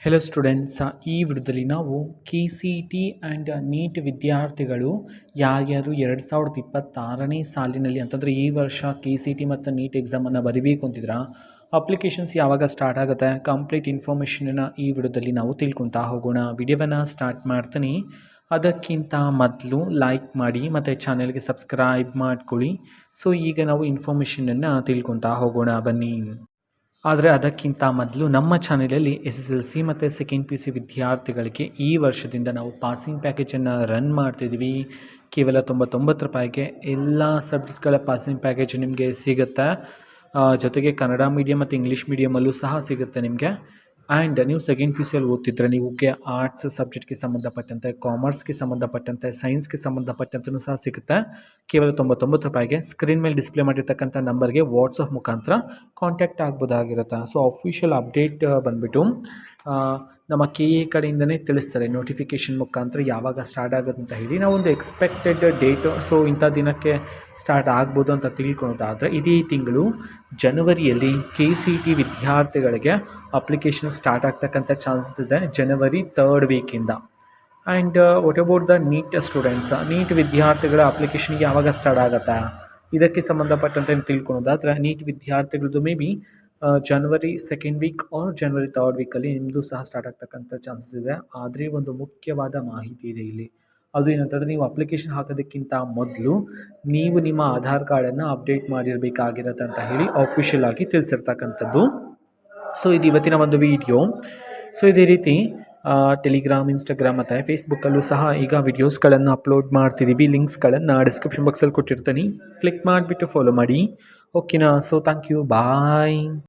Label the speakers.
Speaker 1: Hello students, ಈ ವಿಡಿಯೋದಲ್ಲಿ ನಾವು KCET ಆ್ಯಂಡ್ ನೀಟ್ ವಿದ್ಯಾರ್ಥಿಗಳು ಯಾರ್ಯಾರು 2026ನೇ ಸಾಲಿನಲ್ಲಿ ಅಂತಂದರೆ ಈ ವರ್ಷ KCET ಮತ್ತು ನೀಟ್ ಎಕ್ಸಾಮನ್ನು ಬರೀಬೇಕು ಅಂತಿದ್ರೆ ಅಪ್ಲಿಕೇಶನ್ಸ್ ಯಾವಾಗ ಸ್ಟಾರ್ಟ್ ಆಗುತ್ತೆ, ಕಂಪ್ಲೀಟ್ ಇನ್ಫಾರ್ಮೇಷನನ್ನು ಈ ವಿಡಿಯೋದಲ್ಲಿ ನಾವು ತಿಳ್ಕೊತಾ ಹೋಗೋಣ. ವಿಡಿಯೋವನ್ನು ಸ್ಟಾರ್ಟ್ ಮಾಡ್ತೀನಿ. ಅದಕ್ಕಿಂತ ಮೊದಲು ಲೈಕ್ ಮಾಡಿ ಮತ್ತು ಚಾನೆಲ್ಗೆ ಸಬ್ಸ್ಕ್ರೈಬ್ ಮಾಡ್ಕೊಳ್ಳಿ. ಸೊ ಈಗ ನಾವು ಇನ್ಫಾರ್ಮೇಷನನ್ನು ತಿಳ್ಕೊತಾ ಹೋಗೋಣ ಬನ್ನಿ. ಆದರೆ ಅದಕ್ಕಿಂತ ಮೊದಲು ನಮ್ಮ ಚಾನಲಲ್ಲಿ SSLC ಮತ್ತು ಸೆಕೆಂಡ್ PUC ವಿದ್ಯಾರ್ಥಿಗಳಿಗೆ ಈ ವರ್ಷದಿಂದ ನಾವು ಪಾಸಿಂಗ್ ಪ್ಯಾಕೇಜನ್ನು ರನ್ ಮಾಡ್ತಿದ್ವಿ. ಕೇವಲ 99 ರೂಪಾಯಿಗೆ ಎಲ್ಲ ಸಬ್ಜೆಕ್ಟ್ಸ್ಗಳ ಪಾಸಿಂಗ್ ಪ್ಯಾಕೇಜ್ ನಿಮಗೆ ಸಿಗುತ್ತೆ. ಜೊತೆಗೆ ಕನ್ನಡ ಮೀಡಿಯಮ್ ಮತ್ತು ಇಂಗ್ಲೀಷ್ ಮೀಡಿಯಮಲ್ಲೂ ಸಹ ಸಿಗುತ್ತೆ ನಿಮಗೆ. ಆ್ಯಂಡ್ ನೀವು ಸೆಕೆಂಡ್ PUCಯಲ್ಲಿ ಓದ್ತಿದ್ರೆ ನಿಮಗೆ ಆರ್ಟ್ಸ್ ಸಬ್ಜೆಕ್ಟ್ಗೆ ಸಂಬಂಧಪಟ್ಟಂತೆ, ಕಾಮರ್ಸ್ಗೆ ಸಂಬಂಧಪಟ್ಟಂತೆ, ಸೈನ್ಸ್ಗೆ ಸಂಬಂಧಪಟ್ಟಂತೆಯೂ ಸಹ ಸಿಗುತ್ತೆ. ಕೇವಲ 99 ರೂಪಾಯಿಗೆ ಸ್ಕ್ರೀನ್ ಮೇಲೆ ಡಿಸ್ಪ್ಲೇ ಮಾಡಿರ್ತಕ್ಕಂಥ ನಂಬರ್ಗೆ ವಾಟ್ಸಪ್ ಮುಖಾಂತರ ಕಾಂಟ್ಯಾಕ್ಟ್ ಆಗ್ಬೋದಾಗಿರುತ್ತೆ. ಸೊ ಅಫಿಷಿಯಲ್ ಅಪ್ಡೇಟ್ ಬಂದುಬಿಟ್ಟು ನಮ್ಮ KA ಕಡೆಯಿಂದನೇ ತಿಳಿಸ್ತಾರೆ ನೋಟಿಫಿಕೇಷನ್ ಮುಖಾಂತರ ಯಾವಾಗ ಸ್ಟಾರ್ಟ್ ಆಗುತ್ತೆ ಅಂತ ಹೇಳಿ. ನಾವೊಂದು ಎಕ್ಸ್ಪೆಕ್ಟೆಡ್ ಡೇಟು, ಸೊ ಇಂಥ ದಿನಕ್ಕೆ ಸ್ಟಾರ್ಟ್ ಆಗ್ಬೋದು ಅಂತ ತಿಳ್ಕೊಳೋದಾದರೆ ಇದೇ ತಿಂಗಳು ಜನವರಿಯಲ್ಲಿ KCET ವಿದ್ಯಾರ್ಥಿಗಳಿಗೆ ಅಪ್ಲಿಕೇಶನ್ ಸ್ಟಾರ್ಟ್ ಆಗ್ತಕ್ಕಂಥ ಚಾನ್ಸಸ್ ಇದೆ, ಜನವರಿ 3rd ವೀಕಿಂದ. And what about the NEET students, NEET ವಿದ್ಯಾರ್ಥಿಗಳ ಅಪ್ಲಿಕೇಶನ್ಗೆ ಯಾವಾಗ ಸ್ಟಾರ್ಟ್ ಆಗುತ್ತೆ ಇದಕ್ಕೆ ಸಂಬಂಧಪಟ್ಟಂತೆ ತಿಳ್ಕೊಳೋದಾದರೆ ನೀಟ್ ವಿದ್ಯಾರ್ಥಿಗಳದ್ದು maybe January 2nd week or January 3rd ವೀಕಲ್ಲಿ ನಿಮ್ಮದು ಸಹ ಸ್ಟಾರ್ಟ್ ಆಗ್ತಕ್ಕಂಥ ಚಾನ್ಸಸ್ ಇದೆ. ಆದರೆ ಒಂದು ಮುಖ್ಯವಾದ ಮಾಹಿತಿ ಇದೆ ಇಲ್ಲಿ. ಅದು ಏನಂತಂದರೆ ನೀವು ಅಪ್ಲಿಕೇಶನ್ ಹಾಕೋದಕ್ಕಿಂತ ಮೊದಲು ನೀವು ನಿಮ್ಮ ಆಧಾರ್ ಕಾರ್ಡನ್ನು ಅಪ್ಡೇಟ್ ಮಾಡಿರಬೇಕಾಗಿರುತ್ತೆ ಅಂತ ಹೇಳಿ ಅಫಿಷಿಯಲ್ ಆಗಿ ತಿಳಿಸಿರ್ತಕ್ಕಂಥದ್ದು. ಸೊ ಇದು ಇವತ್ತಿನ ಒಂದು ವಿಡಿಯೋ. ಸೊ ಇದೇ ರೀತಿ ಟೆಲಿಗ್ರಾಮ್, ಇನ್ಸ್ಟಾಗ್ರಾಮ್ ಮತ್ತು ಫೇಸ್ಬುಕ್ಕಲ್ಲೂ ಸಹ ಈಗ ವಿಡಿಯೋಸ್ಗಳನ್ನು ಅಪ್ಲೋಡ್ ಮಾಡ್ತಿದ್ದೀವಿ. ಲಿಂಕ್ಸ್ಗಳನ್ನು ಡಿಸ್ಕ್ರಿಪ್ಷನ್ ಬಾಕ್ಸಲ್ಲಿ ಕೊಟ್ಟಿರ್ತೀನಿ, ಕ್ಲಿಕ್ ಮಾಡಿಬಿಟ್ಟು ಫಾಲೋ ಮಾಡಿ. ಓಕೆನಾ? So thank you, bye.